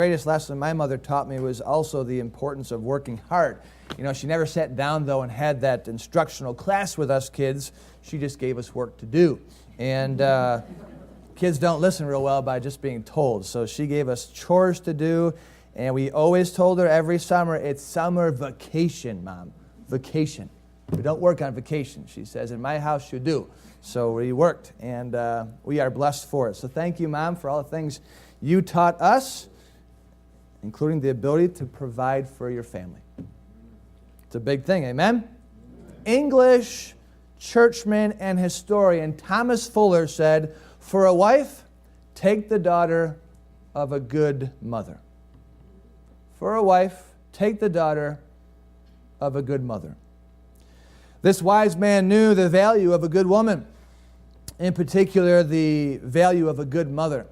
greatest lesson my mother taught me was also the importance of working hard. She never sat down, though, and had that instructional class with us kids. She just gave us work to do. And kids don't listen real well by just being told. So she gave us chores to do, and we always told her every summer, it's summer vacation, Mom. Vacation. We don't work on vacation. She says, in my house you do. So we worked, and we are blessed for it. So thank you, Mom, for all the things you taught us, including the ability to provide for your family. It's a big thing, amen? English churchman and historian Thomas Fuller said, for a wife, take the daughter of a good mother. For a wife, take the daughter of a good mother. This wise man knew the value of a good woman, in particular the value of a good mother.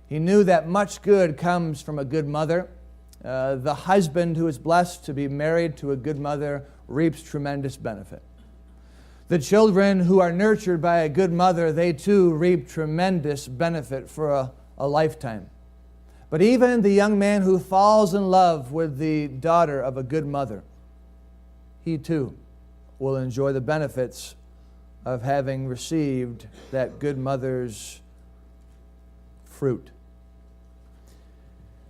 He knew that much good comes from a good mother. The husband who is blessed to be married to a good mother reaps tremendous benefit. The children who are nurtured by a good mother, they too reap tremendous benefit for a lifetime. But even the young man who falls in love with the daughter of a good mother, he too will enjoy the benefits of having received that good mother's fruit.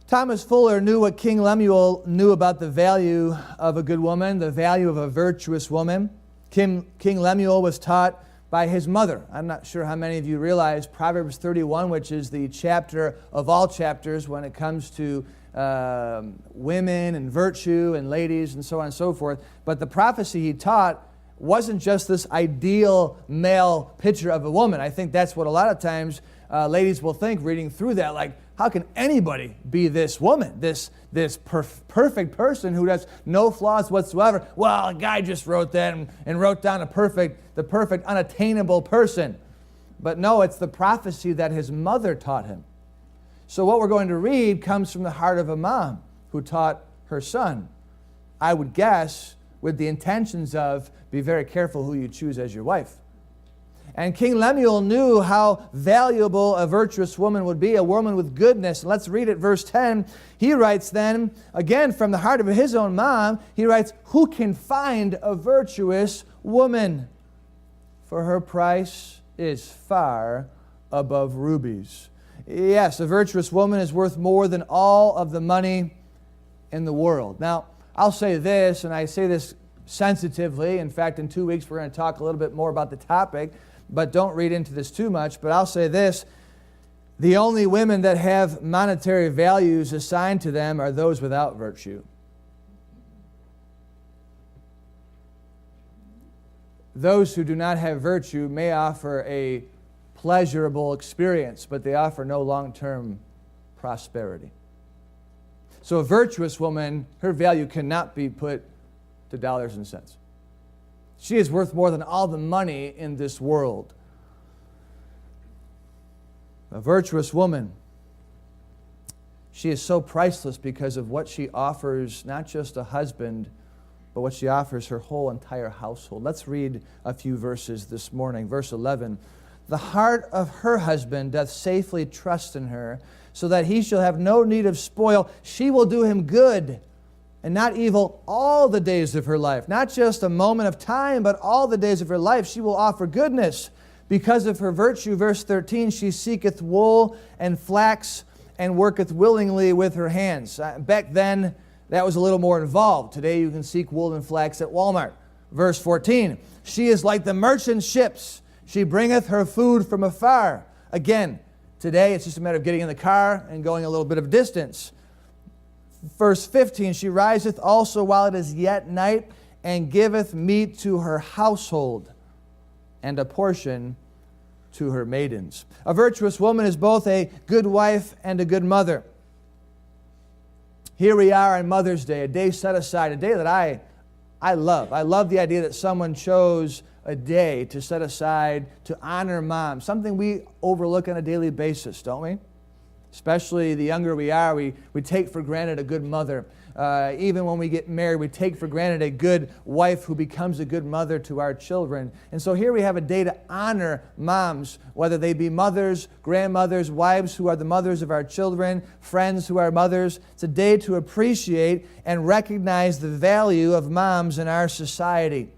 Thomas Fuller knew what King Lemuel knew about the value of a good woman, the value of a virtuous woman. King Lemuel was taught by his mother. I'm not sure how many of you realize Proverbs 31, which is the chapter of all chapters when it comes to women and virtue and ladies and so on and so forth. But the prophecy he taught wasn't just this ideal male picture of a woman. I think that's what a lot of times ladies will think reading through that, like, how can anybody be this woman, this perfect person who has no flaws whatsoever? Well, a guy just wrote that and wrote down the perfect unattainable person. But no, it's the prophecy that his mother taught him. So what we're going to read comes from the heart of a mom who taught her son, I would guess, with the intentions of, be very careful who you choose as your wife. And King Lemuel knew how valuable a virtuous woman would be, a woman with goodness. Let's read it, verse 10. He writes then, again from the heart of his own mom, he writes, who can find a virtuous woman? For her price is far above rubies. Yes, a virtuous woman is worth more than all of the money in the world. Now, I'll say this, and I say this sensitively. In fact, in 2 weeks, we're going to talk a little bit more about the topic. But don't read into this too much. But I'll say this, the only women that have monetary values assigned to them are those without virtue. Those who do not have virtue may offer a pleasurable experience, but they offer no long-term prosperity. So a virtuous woman, her value cannot be put to dollars and cents. She is worth more than all the money in this world. A virtuous woman, she is so priceless because of what she offers, not just a husband, but what she offers her whole entire household. Let's read a few verses this morning. Verse 11, the heart of her husband doth safely trust in her, so that he shall have no need of spoil. She will do him good and not evil all the days of her life. Not just a moment of time, but all the days of her life. She will offer goodness. Because of her virtue, verse 13, she seeketh wool and flax and worketh willingly with her hands. Back then, that was a little more involved. Today, you can seek wool and flax at Walmart. Verse 14, she is like the merchant ships. She bringeth her food from afar. Again, today, it's just a matter of getting in the car and going a little bit of distance. Verse 15, she riseth also while it is yet night, and giveth meat to her household, and a portion to her maidens. A virtuous woman is both a good wife and a good mother. Here we are on Mother's Day, a day set aside, a day that I love. I love the idea that someone chose a day to set aside to honor mom, something we overlook on a daily basis, don't we? Especially the younger we are, we take for granted a good mother. Even when we get married, we take for granted a good wife who becomes a good mother to our children. And so here we have a day to honor moms, whether they be mothers, grandmothers, wives who are the mothers of our children, friends who are mothers. It's a day to appreciate and recognize the value of moms in our society.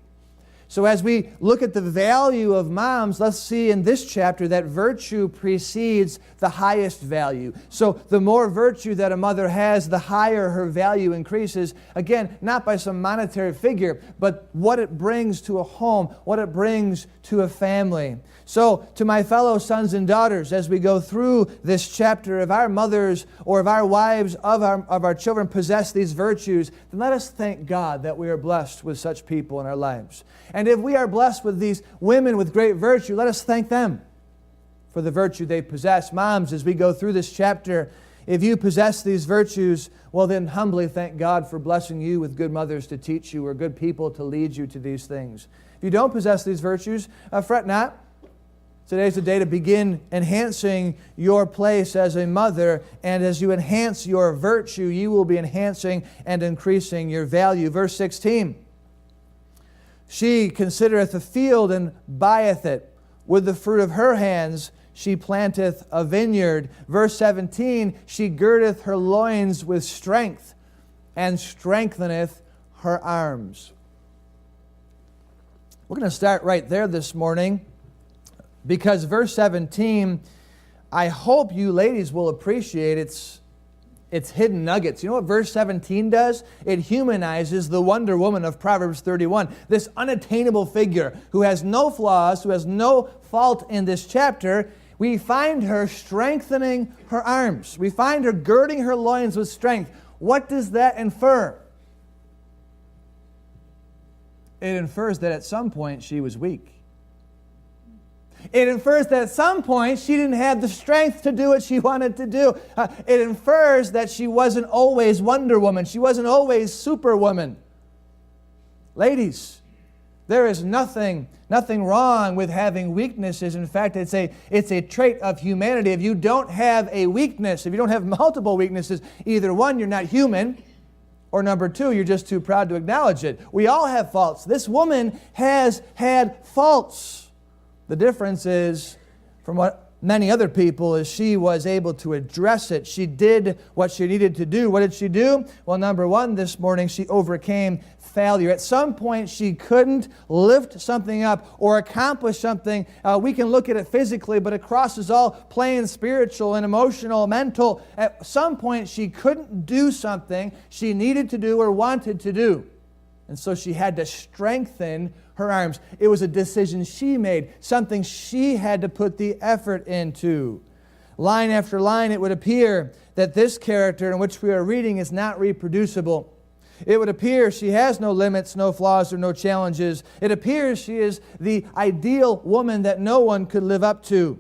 So as we look at the value of moms, let's see in this chapter that virtue precedes the highest value. So the more virtue that a mother has, the higher her value increases. Again, not by some monetary figure, but what it brings to a home, what it brings to a family. So to my fellow sons and daughters, as we go through this chapter, if our mothers or if our wives of our children possess these virtues, then let us thank God that we are blessed with such people in our lives. And if we are blessed with these women with great virtue, let us thank them for the virtue they possess. Moms, as we go through this chapter, if you possess these virtues, well then humbly thank God for blessing you with good mothers to teach you or good people to lead you to these things. If you don't possess these virtues, fret not. Today's the day to begin enhancing your place as a mother, and as you enhance your virtue, you will be enhancing and increasing your value. Verse 16, she considereth a field and buyeth it. With the fruit of her hands she planteth a vineyard. Verse 17, she girdeth her loins with strength and strengtheneth her arms. We're going to start right there this morning, because verse 17, I hope you ladies will appreciate its hidden nuggets. You know what verse 17 does? It humanizes the Wonder Woman of Proverbs 31. This unattainable figure who has no flaws, who has no fault in this chapter. We find her strengthening her arms. We find her girding her loins with strength. What does that infer? It infers that at some point she was weak. It infers that at some point she didn't have the strength to do what she wanted to do. It infers that she wasn't always Wonder Woman. She wasn't always Superwoman. Ladies, there is nothing wrong with having weaknesses. In fact, it's a trait of humanity. If you don't have a weakness, if you don't have multiple weaknesses, either one, you're not human, or number two, you're just too proud to acknowledge it. We all have faults. This woman has had faults. The difference is, from what many other people, is she was able to address it. She did what she needed to do. What did she do? Well, number one, this morning, she overcame failure. At some point, she couldn't lift something up or accomplish something. We can look at it physically, but it crosses all planes, spiritual and emotional, mental. At some point, she couldn't do something she needed to do or wanted to do. And so she had to strengthen her arms. It was a decision she made, something she had to put the effort into. Line after line, it would appear that this character in which we are reading is not reproducible. It would appear she has no limits, no flaws, or no challenges. It appears she is the ideal woman that no one could live up to.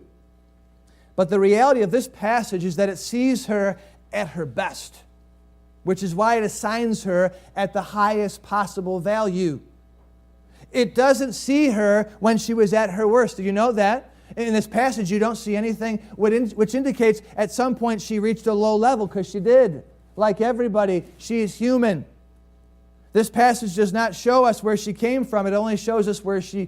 But the reality of this passage is that it sees her at her best, which is why it assigns her at the highest possible value. It doesn't see her when she was at her worst. Do you know that? In this passage, you don't see anything which indicates at some point she reached a low level, because she did. Like everybody, she is human. This passage does not show us where she came from. It only shows us where she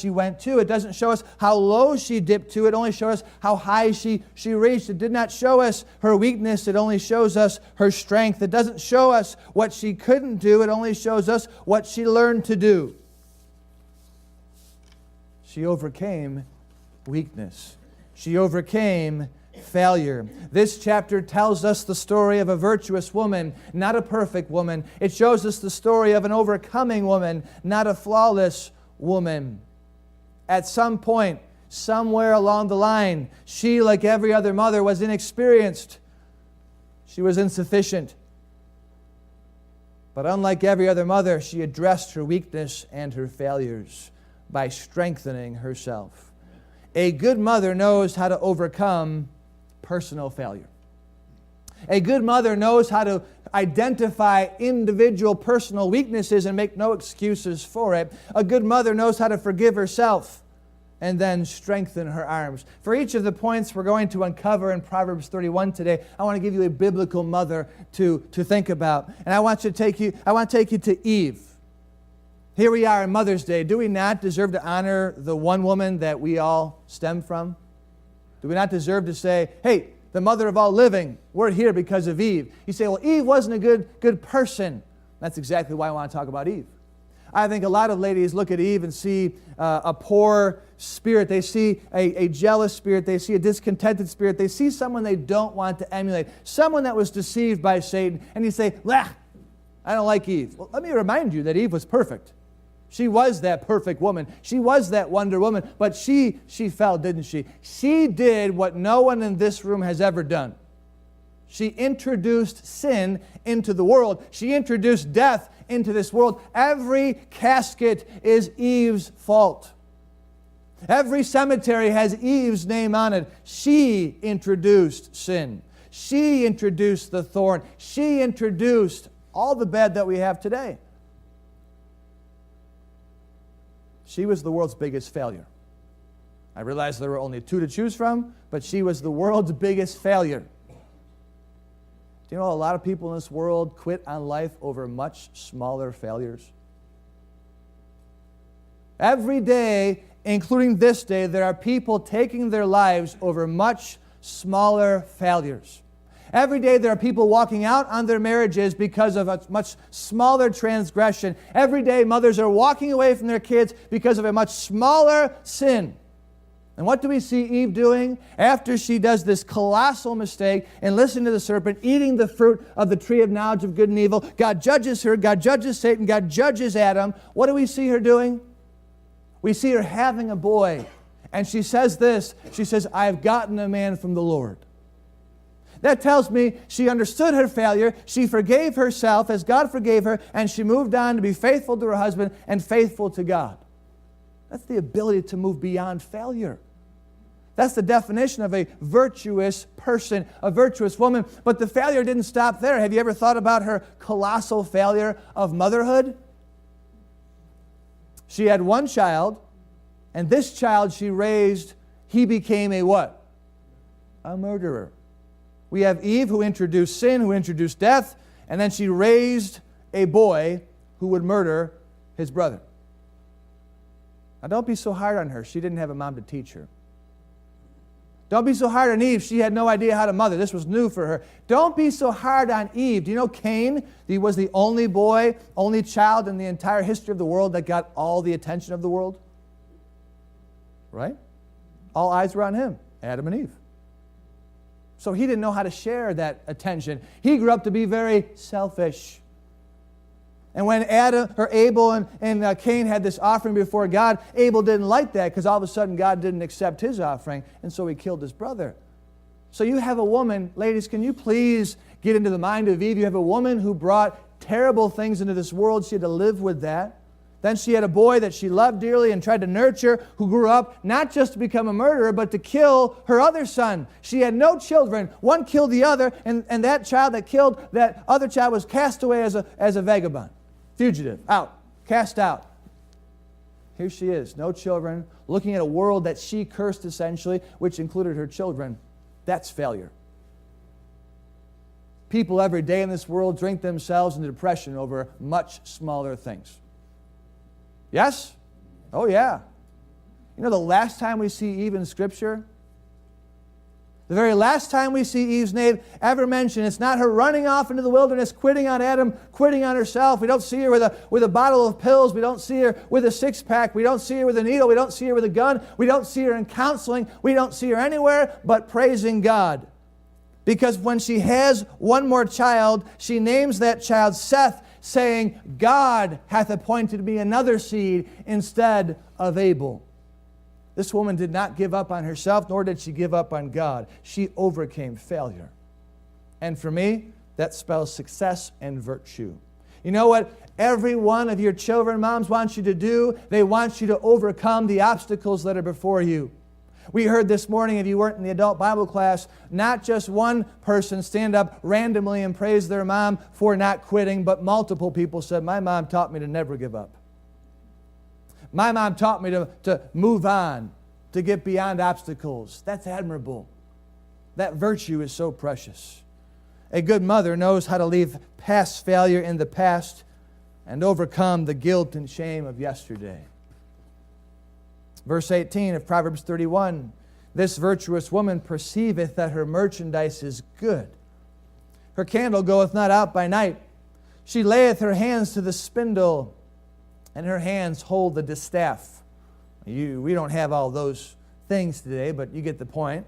went to. It doesn't show us how low she dipped to. It only shows us how high she reached. It did not show us her weakness. It only shows us her strength. It doesn't show us what she couldn't do. It only shows us what she learned to do. She overcame weakness. She overcame failure. This chapter tells us the story of a virtuous woman, not a perfect woman. It shows us the story of an overcoming woman, not a flawless woman. At some point, somewhere along the line, she, like every other mother, was inexperienced. She was insufficient. But unlike every other mother, she addressed her weakness and her failures by strengthening herself. A good mother knows how to overcome personal failure. A good mother knows how to identify individual personal weaknesses and make no excuses for it. A good mother knows how to forgive herself and then strengthen her arms. For each of the points we're going to uncover in Proverbs 31 today, I want to give you a biblical mother to think about. And I want to take you to Eve. Here we are on Mother's Day. Do we not deserve to honor the one woman that we all stem from? Do we not deserve to say, hey, the mother of all living, we're here because of Eve? You say, well, Eve wasn't a good person. That's exactly why I want to talk about Eve. I think a lot of ladies look at Eve and see a poor spirit. They see a jealous spirit. They see a discontented spirit. They see someone they don't want to emulate, someone that was deceived by Satan. And you say, I don't like Eve. Well, let me remind you that Eve was perfect. She was that perfect woman. She was that Wonder Woman. But she fell, didn't she? She did what no one in this room has ever done. She introduced sin into the world. She introduced death into this world. Every casket is Eve's fault. Every cemetery has Eve's name on it. She introduced sin. She introduced the thorn. She introduced all the bad that we have today. She was the world's biggest failure. I realize there were only two to choose from, but she was the world's biggest failure. Do you know a lot of people in this world quit on life over much smaller failures? Every day, including this day, there are people taking their lives over much smaller failures. Every day there are people walking out on their marriages because of a much smaller transgression. Every day mothers are walking away from their kids because of a much smaller sin. And what do we see Eve doing? After she does this colossal mistake and listening to the serpent, eating the fruit of the tree of knowledge of good and evil, God judges her, God judges Satan, God judges Adam. What do we see her doing? We see her having a boy. And she says this, she says, I've gotten a man from the Lord. That tells me she understood her failure, she forgave herself as God forgave her, and she moved on to be faithful to her husband and faithful to God. That's the ability to move beyond failure. That's the definition of a virtuous person, a virtuous woman. But the failure didn't stop there. Have you ever thought about her colossal failure of motherhood? She had one child, and this child she raised, he became a what? A murderer. We have Eve who introduced sin, who introduced death, and then she raised a boy who would murder his brother. Now don't be so hard on her. She didn't have a mom to teach her. Don't be so hard on Eve. She had no idea how to mother. This was new for her. Don't be so hard on Eve. Do you know Cain? He was the only boy, only child in the entire history of the world that got all the attention of the world. Right? All eyes were on him, Adam and Eve. So he didn't know how to share that attention. He grew up to be very selfish. And when Abel and Cain had this offering before God, Abel didn't like that because all of a sudden God didn't accept his offering, and so he killed his brother. So you have a woman, ladies, can you please get into the mind of Eve? You have a woman who brought terrible things into this world. She had to live with that. Then she had a boy that she loved dearly and tried to nurture, who grew up not just to become a murderer, but to kill her other son. She had no children. One killed the other, and that child that killed that other child was cast away as a vagabond. Fugitive, out, cast out. Here she is, no children, looking at a world that she cursed essentially, which included her children. That's failure. People every day in this world drink themselves into depression over much smaller things. Yes? Oh yeah. You know the last time we see Eve in Scripture? The very last time we see Eve's name ever mentioned, it's not her running off into the wilderness, quitting on Adam, quitting on herself. We don't see her with a bottle of pills. We don't see her with a six-pack. We don't see her with a needle. We don't see her with a gun. We don't see her in counseling. We don't see her anywhere but praising God. Because when she has one more child, she names that child Seth, saying, God hath appointed me another seed instead of Abel. This woman did not give up on herself, nor did she give up on God. She overcame failure. And for me, that spells success and virtue. You know what every one of your children, moms, wants you to do? They want you to overcome the obstacles that are before you. We heard this morning, if you weren't in the adult Bible class, not just one person stand up randomly and praise their mom for not quitting, but multiple people said, my mom taught me to never give up. My mom taught me to move on. to get beyond obstacles. That's admirable. That virtue is so precious. A good mother knows how to leave past failure in the past and overcome the guilt and shame of yesterday. Verse 18 of Proverbs 31, this virtuous woman perceiveth that her merchandise is good. Her candle goeth not out by night. She layeth her hands to the spindle, and her hands hold the distaff. We don't have all those things today, but you get the point.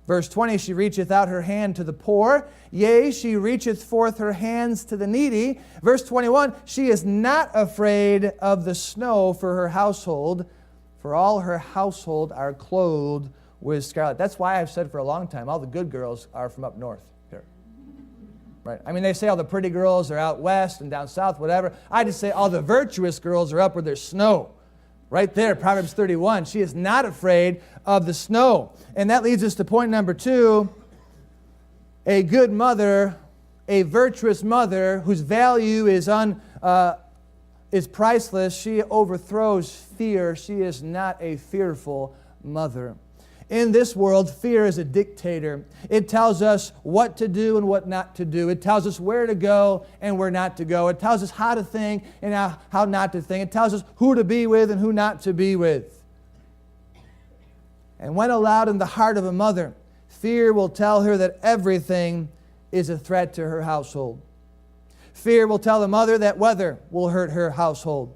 Verse 20, she reacheth out her hand to the poor. Yea, she reacheth forth her hands to the needy. Verse 21, she is not afraid of the snow for her household, for all her household are clothed with scarlet. That's why I've said for a long time, all the good girls are from up north here. Right? I mean, they say all the pretty girls are out west and down south, whatever. I just say all the virtuous girls are up where there's snow. Right there, Proverbs 31. She is not afraid of the snow. And that leads us to point number 2. A good mother, a virtuous mother whose value is priceless. She overthrows fear. She is not a fearful mother. In this world, fear is a dictator. It tells us what to do and what not to do. It tells us where to go and where not to go. It tells us how to think and how not to think. It tells us who to be with and who not to be with. And when allowed in the heart of a mother, fear will tell her that everything is a threat to her household. Fear will tell the mother that weather will hurt her household.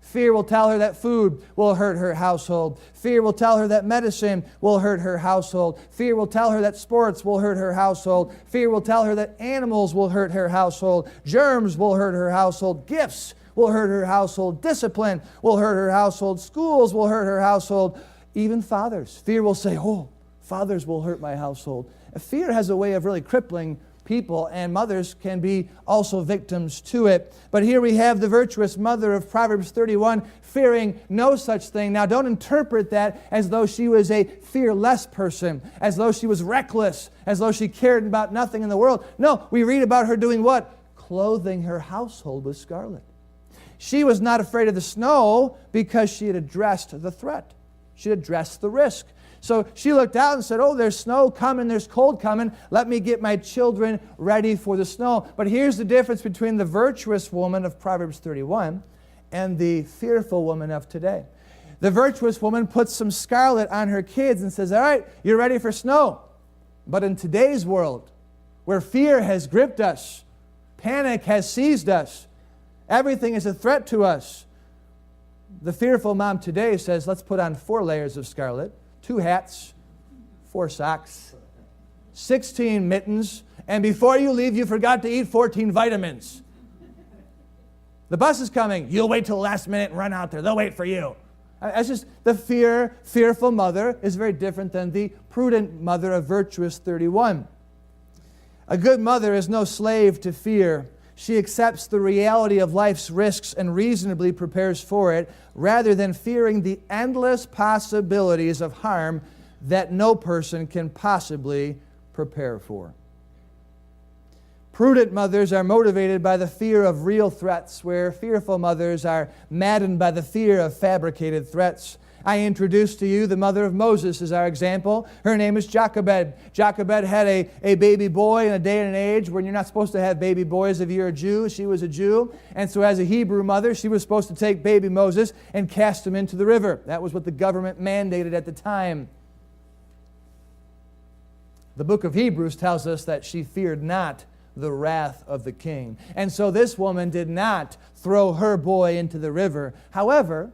Fear will tell her that food will hurt her household. Fear will tell her that medicine will hurt her household. Fear will tell her that sports will hurt her household. Fear will tell her that animals will hurt her household. Germs will hurt her household. Gifts will hurt her household. Discipline will hurt her household. Schools will hurt her household. Even fathers. Fear will say, oh, fathers will hurt my household. Fear has a way of really crippling people, and mothers can be also victims to it. But here we have the virtuous mother of Proverbs 31 fearing no such thing. Now don't interpret that as though she was a fearless person, as though she was reckless, as though she cared about nothing in the world. No, we read about her doing what? Clothing her household with scarlet. She was not afraid of the snow because she had addressed the threat. She had addressed the risk. So she looked out and said, oh, there's snow coming, there's cold coming. Let me get my children ready for the snow. But here's the difference between the virtuous woman of Proverbs 31 and the fearful woman of today. The virtuous woman puts some scarlet on her kids and says, all right, you're ready for snow. But in today's world, where fear has gripped us, panic has seized us, everything is a threat to us, the fearful mom today says, let's put on 4 layers of scarlet, 2 hats, 4 socks, 16 mittens, and before you leave, you forgot to eat 14 vitamins. The bus is coming. You'll wait till the last minute and run out there. They'll wait for you. That's just the fearful mother is very different than the prudent mother of virtuous 31. A good mother is no slave to fear. She accepts the reality of life's risks and reasonably prepares for it, rather than fearing the endless possibilities of harm that no person can possibly prepare for. Prudent mothers are motivated by the fear of real threats, where fearful mothers are maddened by the fear of fabricated threats. I introduced to you the mother of Moses as our example. Her name is Jochebed. Jochebed had a baby boy in a day and an age when you're not supposed to have baby boys if you're a Jew. She was a Jew. And so as a Hebrew mother, she was supposed to take baby Moses and cast him into the river. That was what the government mandated at the time. The book of Hebrews tells us that she feared not the wrath of the king. And so this woman did not throw her boy into the river. However,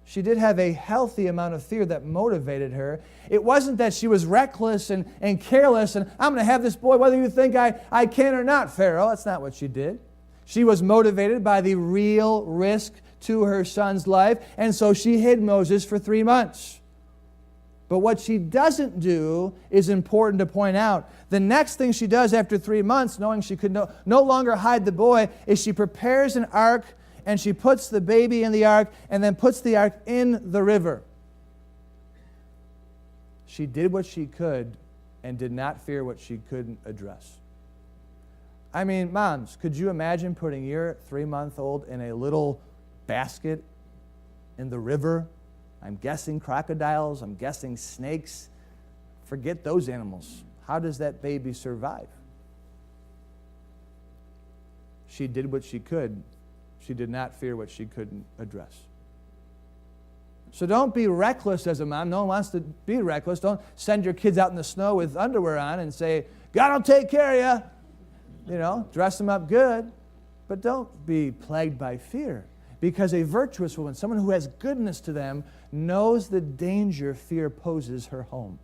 she did have a healthy amount of fear that motivated her. It wasn't that she was reckless and careless and I'm going to have this boy whether you think I can or not, Pharaoh. That's not what she did. She was motivated by the real risk to her son's life, and so she hid Moses for 3 months. But what she doesn't do is important to point out. The next thing she does after 3 months, knowing she could no longer hide the boy, is she prepares an ark and she puts the baby in the ark and then puts the ark in the river. She did what she could and did not fear what she couldn't address. I mean, moms, could you imagine putting your 3-month-old in a little basket in the river. I'm guessing crocodiles. I'm guessing snakes. Forget those animals. How does that baby survive? She did what she could. She did not fear what she couldn't address. So don't be reckless as a mom. No one wants to be reckless. Don't send your kids out in the snow with underwear on and say, God will take care of you. You know, dress them up good. But don't be plagued by fear. Because a virtuous woman, someone who has goodness to them, knows the danger fear poses her home.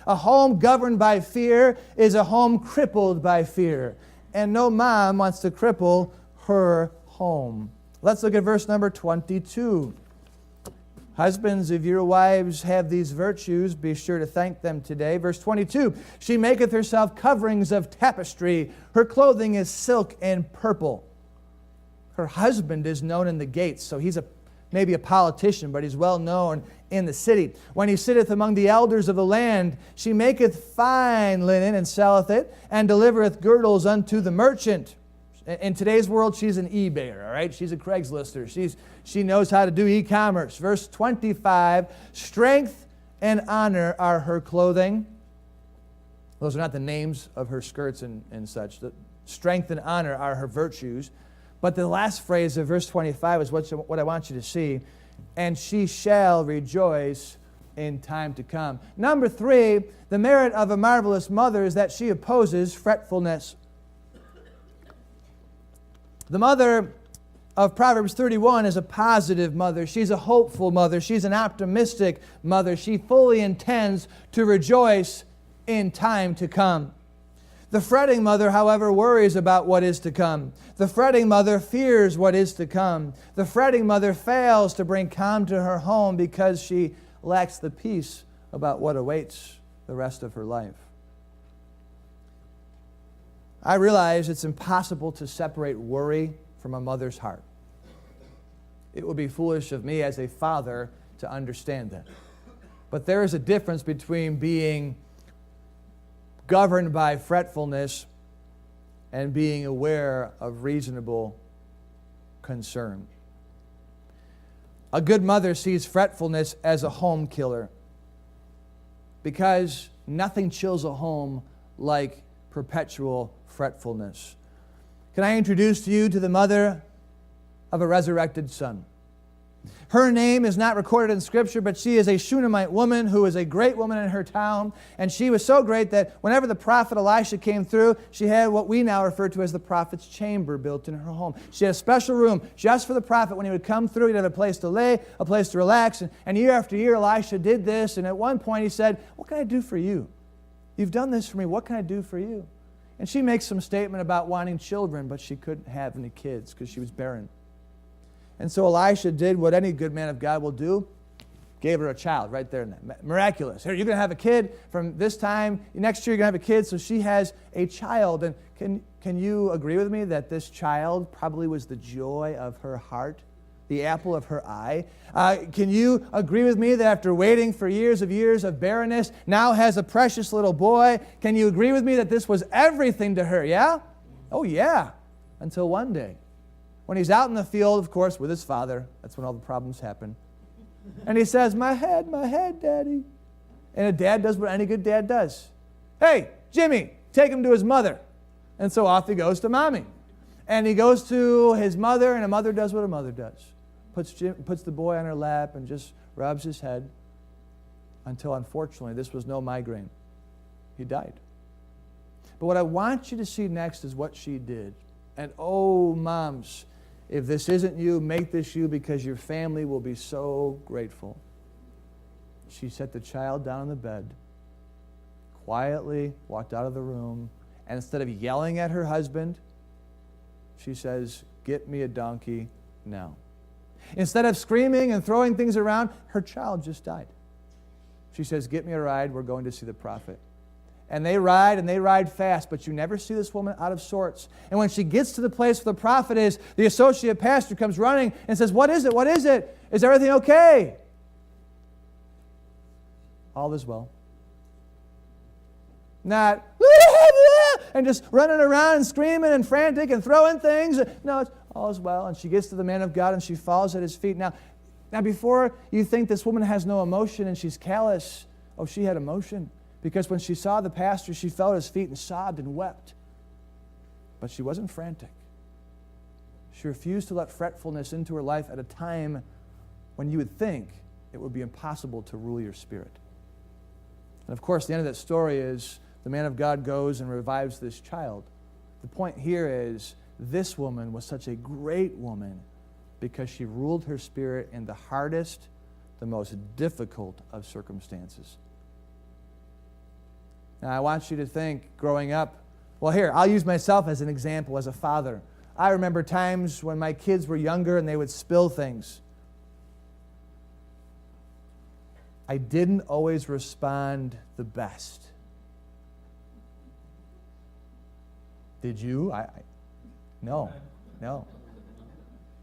A home governed by fear is a home crippled by fear. And no mom wants to cripple her home. Let's look at verse number 22. Husbands, if your wives have these virtues, be sure to thank them today. Verse 22, she maketh herself coverings of tapestry. Her clothing is silk and purple. Her husband is known in the gates, so he's maybe a politician, but he's well known in the city. When he sitteth among the elders of the land, she maketh fine linen and selleth it, and delivereth girdles unto the merchant. In today's world, she's an eBayer, all right? She's a Craigslister. She knows how to do e-commerce. Verse 25, strength and honor are her clothing. Those are not the names of her skirts and such. The strength and honor are her virtues. But the last phrase of verse 25 is what I want you to see. And she shall rejoice in time to come. Number 3, the merit of a marvelous mother is that she opposes fretfulness. The mother of Proverbs 31 is a positive mother. She's a hopeful mother. She's an optimistic mother. She fully intends to rejoice in time to come. The fretting mother, however, worries about what is to come. The fretting mother fears what is to come. The fretting mother fails to bring calm to her home because she lacks the peace about what awaits the rest of her life. I realize it's impossible to separate worry from a mother's heart. It would be foolish of me as a father to understand that. But there is a difference between being governed by fretfulness and being aware of reasonable concern. A good mother sees fretfulness as a home killer because nothing chills a home like perpetual fretfulness. Can I introduce you to the mother of a resurrected son? Her name is not recorded in Scripture, but she is a Shunammite woman who is a great woman in her town. And she was so great that whenever the prophet Elisha came through, she had what we now refer to as the prophet's chamber built in her home. She had a special room just for the prophet. When he would come through, he'd have a place to lay, a place to relax. And year after year, Elisha did this. And at one point he said, "What can I do for you? You've done this for me. What can I do for you?" And she makes some statement about wanting children, but she couldn't have any kids because she was barren. And so Elisha did what any good man of God will do, gave her a child right there and then. Miraculous. Here, you're going to have a kid from this time. Next year, you're going to have a kid. So she has a child. And can you agree with me that this child probably was the joy of her heart, the apple of her eye? Can you agree with me that after waiting for years of barrenness, now has a precious little boy? Can you agree with me that this was everything to her, yeah? Oh, yeah. Until one day, when he's out in the field, of course, with his father, that's when all the problems happen. And he says, my head, Daddy. And a dad does what any good dad does. Hey, Jimmy, take him to his mother. And so off he goes to Mommy. And he goes to his mother, and a mother does what a mother does. Puts the boy on her lap and just rubs his head until, unfortunately, this was no migraine. He died. But what I want you to see next is what she did. And oh, moms, if this isn't you, make this you because your family will be so grateful. She set the child down on the bed, quietly walked out of the room, and instead of yelling at her husband, she says, "Get me a donkey now." Instead of screaming and throwing things around, her child just died. She says, "Get me a ride, we're going to see the prophet." And they ride fast, but you never see this woman out of sorts. And when she gets to the place where the prophet is, the associate pastor comes running and says, "What is it? What is it? Is everything okay?" All is well. Not, and just running around and screaming and frantic and throwing things. No, it's all is well. And she gets to the man of God and she falls at his feet. Now, Now, before you think this woman has no emotion and she's callous, oh, she had emotion. Because when she saw the pastor, she fell at his feet and sobbed and wept. But she wasn't frantic. She refused to let fretfulness into her life at a time when you would think it would be impossible to rule your spirit. And of course, the end of that story is the man of God goes and revives this child. The point here is this woman was such a great woman because she ruled her spirit in the hardest, the most difficult of circumstances. Now, I want you to think, growing up, well, here, I'll use myself as an example as a father. I remember times when my kids were younger and they would spill things. I didn't always respond the best. Did you? No.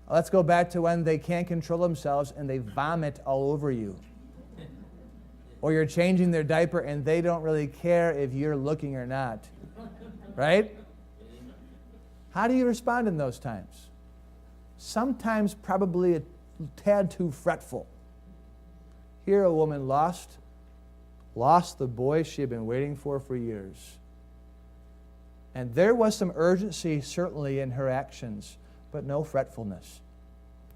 Let's go back to when they can't control themselves and they vomit all over you. Or you're changing their diaper and they don't really care if you're looking or not. Right? How do you respond in those times? Sometimes probably a tad too fretful. Here a woman lost the boy she had been waiting for years. And there was some urgency certainly in her actions, but no fretfulness.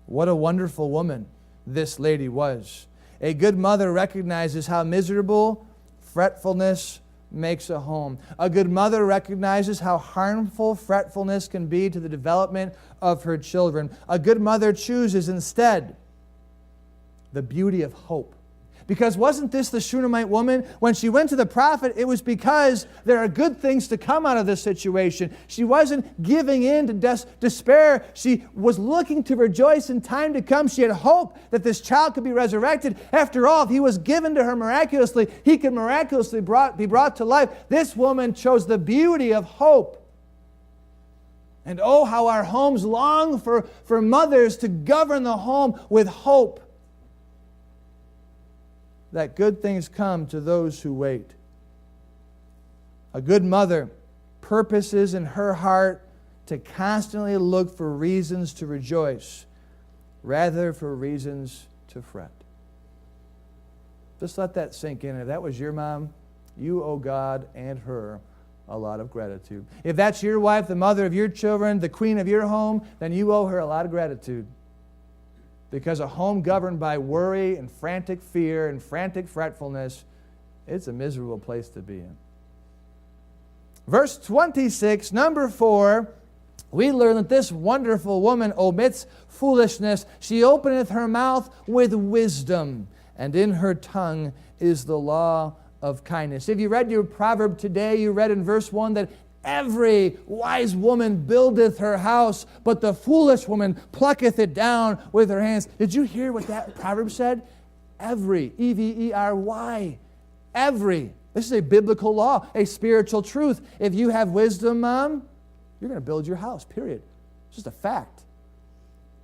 What a wonderful woman this lady was. A good mother recognizes how miserable fretfulness makes a home. A good mother recognizes how harmful fretfulness can be to the development of her children. A good mother chooses instead the beauty of hope. Because wasn't this the Shunammite woman? When she went to the prophet, it was because there are good things to come out of this situation. She wasn't giving in to despair. She was looking to rejoice in time to come. She had hope that this child could be resurrected. After all, if he was given to her miraculously, he could miraculously be brought to life. This woman chose the beauty of hope. And oh, how our homes long for mothers to govern the home with hope that good things come to those who wait. A good mother purposes in her heart to constantly look for reasons to rejoice rather for reasons to fret. Just let that sink in. If that was your mom, you owe God and her a lot of gratitude. If that's your wife, the mother of your children, the queen of your home, then you owe her a lot of gratitude. Because a home governed by worry and frantic fear and frantic fretfulness, it's a miserable place to be in. Verse 26, number 4, we learn that this wonderful woman omits foolishness. She openeth her mouth with wisdom, and in her tongue is the law of kindness. If you read your proverb today, you read in verse 1 that every wise woman buildeth her house, but the foolish woman plucketh it down with her hands. Did you hear what that proverb said? Every, E-V-E-R-Y, every. This is a biblical law, a spiritual truth. If you have wisdom, Mom, you're going to build your house, period. It's just a fact.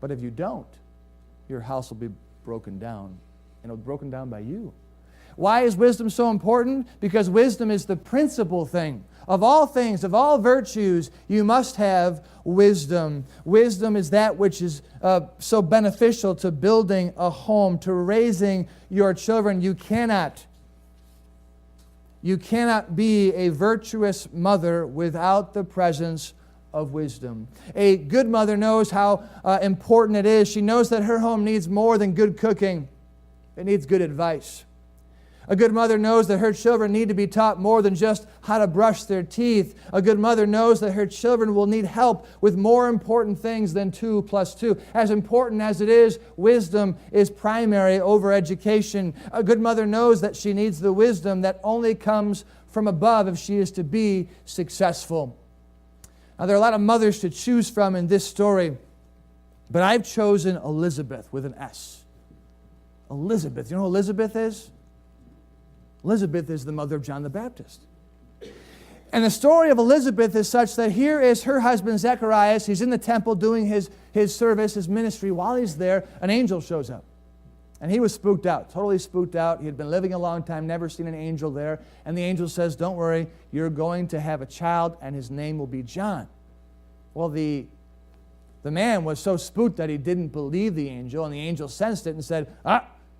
But if you don't, your house will be broken down, and it'll be broken down by you. Why is wisdom so important? Because wisdom is the principal thing. Of all things, of all virtues, you must have wisdom. Wisdom is that which is so beneficial to building a home, to raising your children. You cannot be a virtuous mother without the presence of wisdom. A good mother knows how important it is. She knows that her home needs more than good cooking. It needs good advice. A good mother knows that her children need to be taught more than just how to brush their teeth. A good mother knows that her children will need help with more important things than 2 + 2. As important as it is, wisdom is primary over education. A good mother knows that she needs the wisdom that only comes from above if she is to be successful. Now, there are a lot of mothers to choose from in this story, but I've chosen Elizabeth with an S. Elizabeth. You know who Elizabeth is? Elizabeth is the mother of John the Baptist. And the story of Elizabeth is such that here is her husband Zacharias. He's in the temple doing his service, his ministry. While he's there, an angel shows up. And he was spooked out, totally spooked out. He had been living a long time, never seen an angel there. And the angel says, don't worry, you're going to have a child, and his name will be John. Well, the The man was so spooked that he didn't believe the angel, and the angel sensed it and said,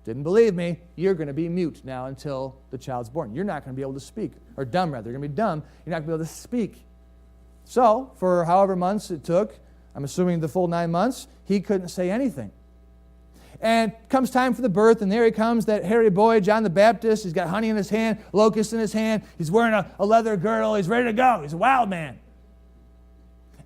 didn't believe me. You're going to be mute now until the child's born. You're not going to be able to speak. Or dumb, rather. You're going to be dumb. You're not going to be able to speak. So, for however months it took, I'm assuming the full 9 months, he couldn't say anything. And comes time for the birth, and there he comes, that hairy boy, John the Baptist. He's got honey in his hand, locusts in his hand. He's wearing a leather girdle. He's ready to go. He's a wild man.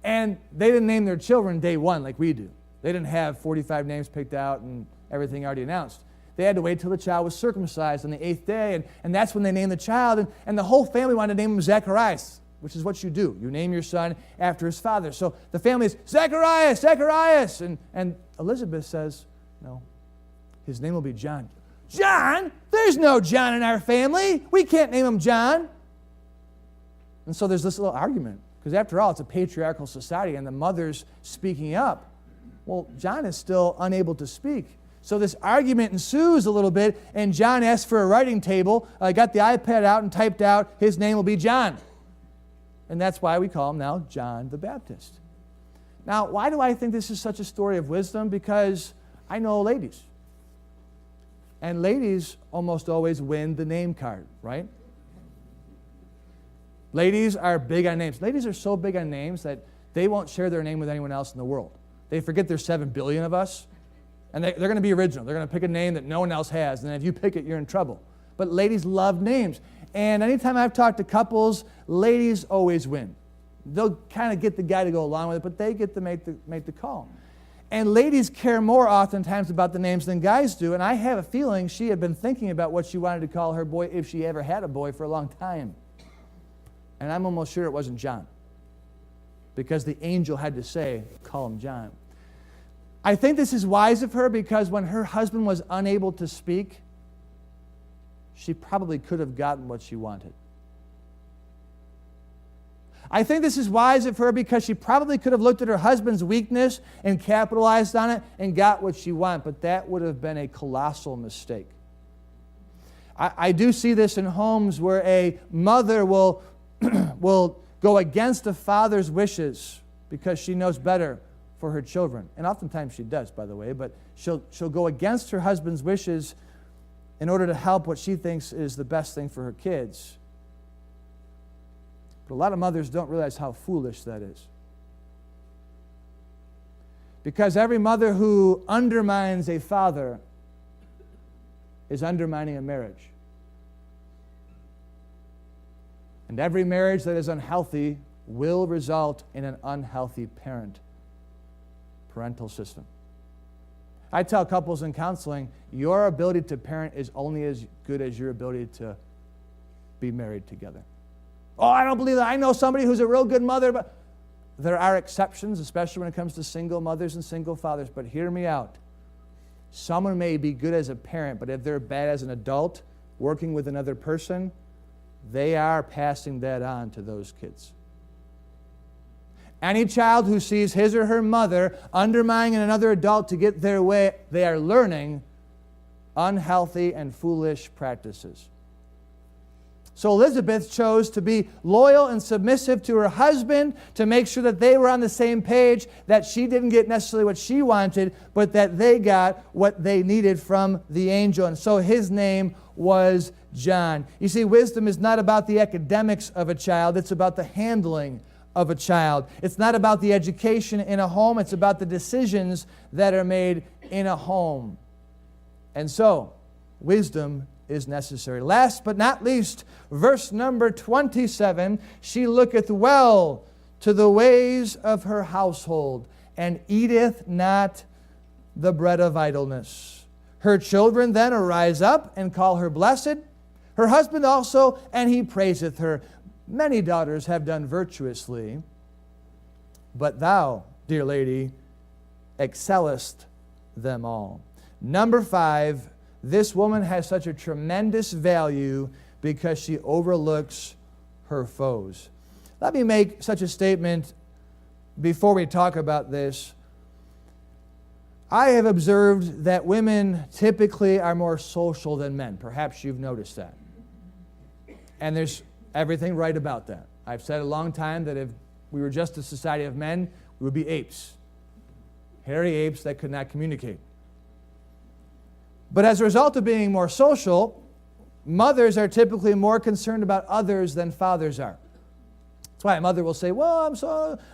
And they didn't name their children day one like we do. They didn't have 45 names picked out and everything already announced. They had to wait till the child was circumcised on the 8th day, and that's when they named the child. And the whole family wanted to name him Zacharias, which is what you do. You name your son after his father. So the family is, Zacharias, Zacharias. And Elizabeth says, no, his name will be John. John? There's no John in our family. We can't name him John. And so there's this little argument. Because after all, it's a patriarchal society, and the mother's speaking up. Well, John is still unable to speak. So this argument ensues a little bit, and John asks for a writing table, got the iPad out and typed out, his name will be John. And that's why we call him now John the Baptist. Now, why do I think this is such a story of wisdom? Because I know ladies. And ladies almost always win the name card, right? Ladies are big on names. Ladies are so big on names that they won't share their name with anyone else in the world. They forget there's 7 billion of us, and they're going to be original. They're going to pick a name that no one else has, and if you pick it, you're in trouble. But ladies love names. And anytime I've talked to couples, ladies always win. They'll kind of get the guy to go along with it, but they get to make the call. And ladies care more oftentimes about the names than guys do, and I have a feeling she had been thinking about what she wanted to call her boy if she ever had a boy for a long time. And I'm almost sure it wasn't John, because the angel had to say, call him John. I think this is wise of her because when her husband was unable to speak, she probably could have gotten what she wanted. I think this is wise of her because she probably could have looked at her husband's weakness and capitalized on it and got what she wanted, but that would have been a colossal mistake. I do see this in homes where a mother will go against a father's wishes because she knows better for her children. And oftentimes she does, by the way, but she'll go against her husband's wishes in order to help what she thinks is the best thing for her kids. But a lot of mothers don't realize how foolish that is. Because every mother who undermines a father is undermining a marriage. And every marriage that is unhealthy will result in an unhealthy parental system. I tell couples in counseling, your ability to parent is only as good as your ability to be married together. Oh, I don't believe that. I know somebody who's a real good mother, but there are exceptions, especially when it comes to single mothers and single fathers. But hear me out. Someone may be good as a parent, but if they're bad as an adult, working with another person, they are passing that on to those kids. Any child who sees his or her mother undermining another adult to get their way, they are learning unhealthy and foolish practices. So Elizabeth chose to be loyal and submissive to her husband to make sure that they were on the same page, that she didn't get necessarily what she wanted, but that they got what they needed from the angel. And so his name was John. You see, wisdom is not about the academics of a child, it's about the handling of a child. It's not about the education in a home, it's about the decisions that are made in a home. And so, wisdom is necessary. Last but not least, verse number 27, she looketh well to the ways of her household, and eateth not the bread of idleness. Her children then arise up and call her blessed, her husband also, and he praiseth her. Many daughters have done virtuously, but thou, dear lady, excellest them all. Number 5, this woman has such a tremendous value because she overlooks her foes. Let me make such a statement before we talk about this. I have observed that women typically are more social than men. Perhaps you've noticed that. And there's everything right about that. I've said a long time that if we were just a society of men, we would be apes. hairy apes that could not communicate. But as a result of being more social, mothers are typically more concerned about others than fathers are. That's why a mother will say, well,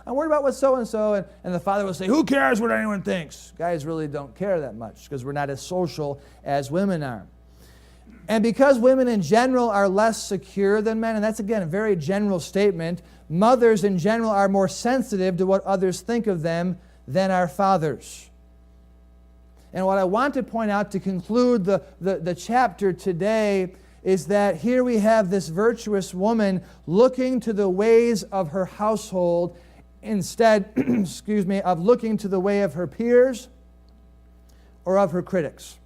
I'm worried about what so-and-so, and the father will say, who cares what anyone thinks? Guys really don't care that much because we're not as social as women are. And because women in general are less secure than men, and that's again a very general statement, mothers in general are more sensitive to what others think of them than our fathers. And what I want to point out to conclude the chapter today is that here we have this virtuous woman looking to the ways of her household instead, of looking to the way of her peers or of her critics.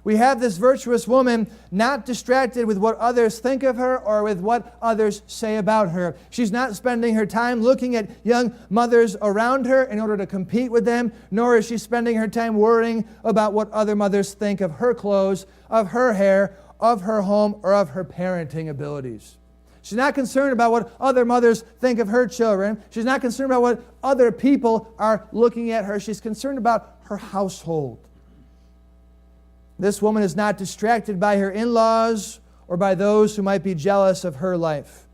We have this virtuous woman not distracted with what others think of her or with what others say about her. She's not spending her time looking at young mothers around her in order to compete with them, nor is she spending her time worrying about what other mothers think of her clothes, of her hair, of her home, or of her parenting abilities. She's not concerned about what other mothers think of her children. She's not concerned about what other people are looking at her. She's concerned about her household. This woman is not distracted by her in-laws or by those who might be jealous of her life.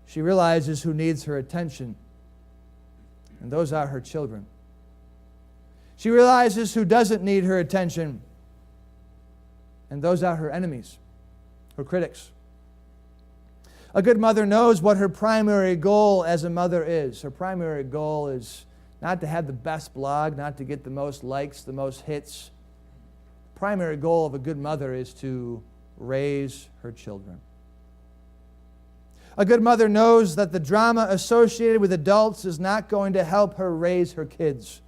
She realizes who needs her attention, and those are her children. She realizes who doesn't need her attention, and those are her enemies, her critics. A good mother knows what her primary goal as a mother is. Her primary goal is not to have the best blog, not to get the most likes, the most hits. Primary goal of a good mother is to raise her children. A good mother knows that the drama associated with adults is not going to help her raise her kids.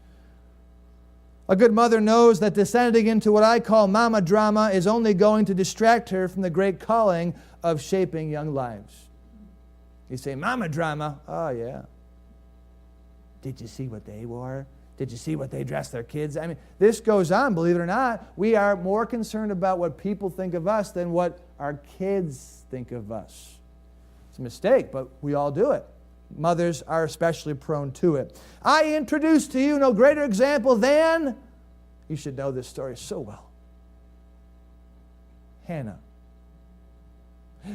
A good mother knows that descending into what I call mama drama is only going to distract her from the great calling of shaping young lives. You say, mama drama? Oh, yeah. Did you see what they wore? Did you see what they dressed their kids? I mean, this goes on, believe it or not. We are more concerned about what people think of us than what our kids think of us. It's a mistake, but we all do it. Mothers are especially prone to it. I introduce to you no greater example than, you should know this story so well, Hannah.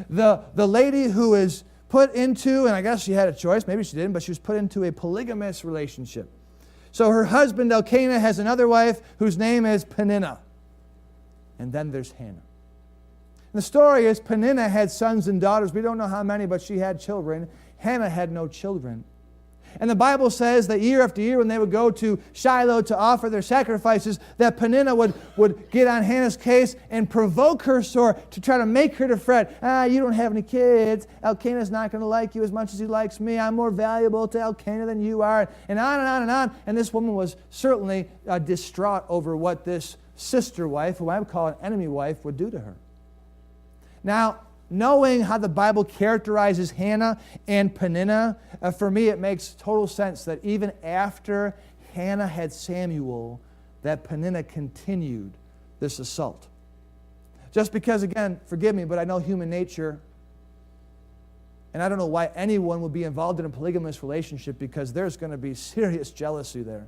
The lady who is put into, and I guess she had a choice, maybe she didn't, but she was put into a polygamous relationship. So her husband Elkanah has another wife whose name is Peninnah. And then there's Hannah. And the story is Peninnah had sons and daughters. We don't know how many, but she had children. Hannah had no children. And the Bible says that year after year when they would go to Shiloh to offer their sacrifices, that Peninnah would get on Hannah's case and provoke her sore to try to make her to fret. You don't have any kids. Elkanah's not going to like you as much as he likes me. I'm more valuable to Elkanah than you are. And on and on and on. And this woman was certainly distraught over what this sister wife, who I would call an enemy wife, would do to her. Now, knowing how the Bible characterizes Hannah and Peninnah, for me it makes total sense that even after Hannah had Samuel, that Peninnah continued this assault. Just because, again, forgive me, but I know human nature, and I don't know why anyone would be involved in a polygamous relationship, because there's going to be serious jealousy there.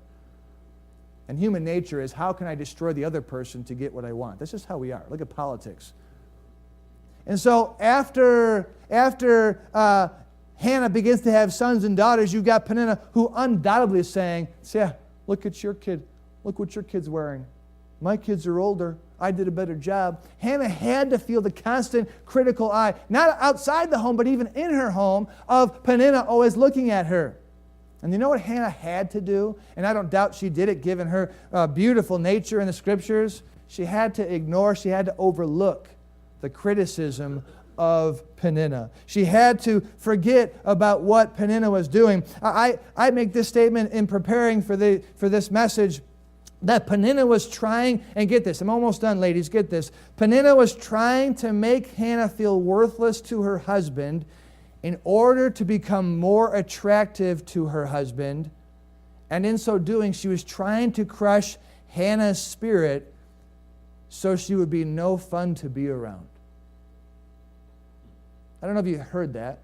And human nature is, how can I destroy the other person to get what I want? That's just how we are. Look at politics. And so after Hannah begins to have sons and daughters, you've got Peninnah, who undoubtedly is saying, yeah, look at your kid. Look what your kid's wearing. My kids are older. I did a better job. Hannah had to feel the constant critical eye, not outside the home, but even in her home, of Peninnah always looking at her. And you know what Hannah had to do? And I don't doubt she did it, given her beautiful nature in the Scriptures. She had to ignore, she had to overlook the criticism of Peninnah. She had to forget about what Peninnah was doing. I make this statement in preparing for this message, that Peninnah was trying, and get this, I'm almost done, ladies, get this. Peninnah was trying to make Hannah feel worthless to her husband in order to become more attractive to her husband. And in so doing, she was trying to crush Hannah's spirit so she would be no fun to be around. I don't know if you heard that,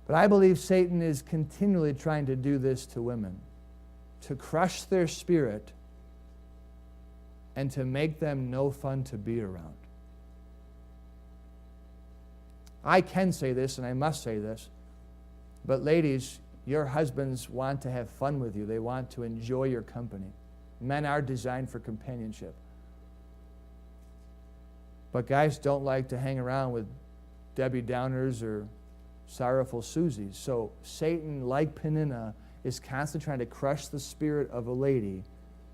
But I believe Satan is continually trying to do this to women, to crush their spirit and to make them no fun to be around. I can say this, and I must say this, but ladies, your husbands want to have fun with you. They want to enjoy your company. Men are designed for companionship. But guys don't like to hang around with Debbie Downers or sorrowful Susies. So Satan, like Peninnah, is constantly trying to crush the spirit of a lady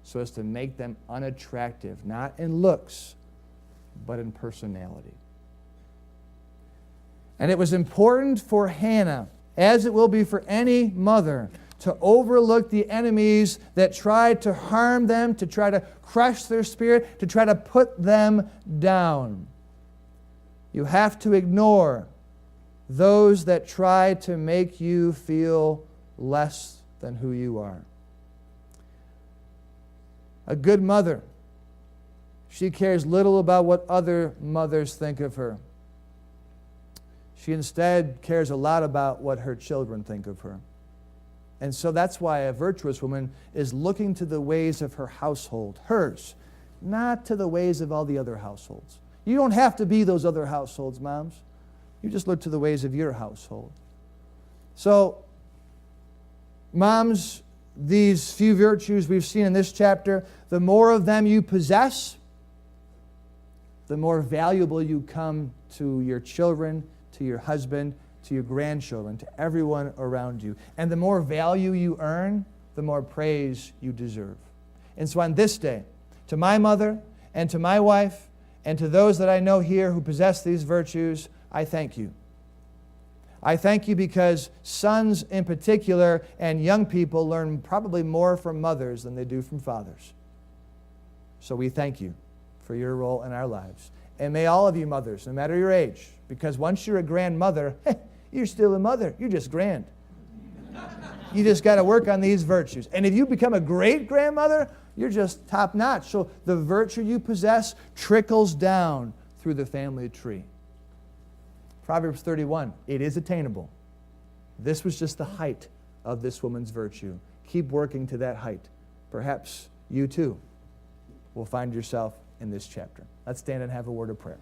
so as to make them unattractive, not in looks, but in personality. And it was important for Hannah, as it will be for any mother, to overlook the enemies that tried to harm them, to try to crush their spirit, to try to put them down. You have to ignore those that try to make you feel less than who you are. A good mother, she cares little about what other mothers think of her. She instead cares a lot about what her children think of her. And so that's why a virtuous woman is looking to the ways of her household, hers, not to the ways of all the other households. You don't have to be those other households, moms. You just look to the ways of your household. So, moms, these few virtues we've seen in this chapter, the more of them you possess, the more valuable you come to your children, to your husband, to your grandchildren, to everyone around you. And the more value you earn, the more praise you deserve. And so on this day, to my mother and to my wife and to those that I know here who possess these virtues, I thank you. I thank you because sons in particular and young people learn probably more from mothers than they do from fathers. So we thank you for your role in our lives. And may all of you mothers, no matter your age, because once you're a grandmother, you're still a mother. You're just grand. You just got to work on these virtues. And if you become a great grandmother, you're just top notch. So the virtue you possess trickles down through the family tree. Proverbs 31, it is attainable. This was just the height of this woman's virtue. Keep working to that height. Perhaps you too will find yourself in this chapter. Let's stand and have a word of prayer.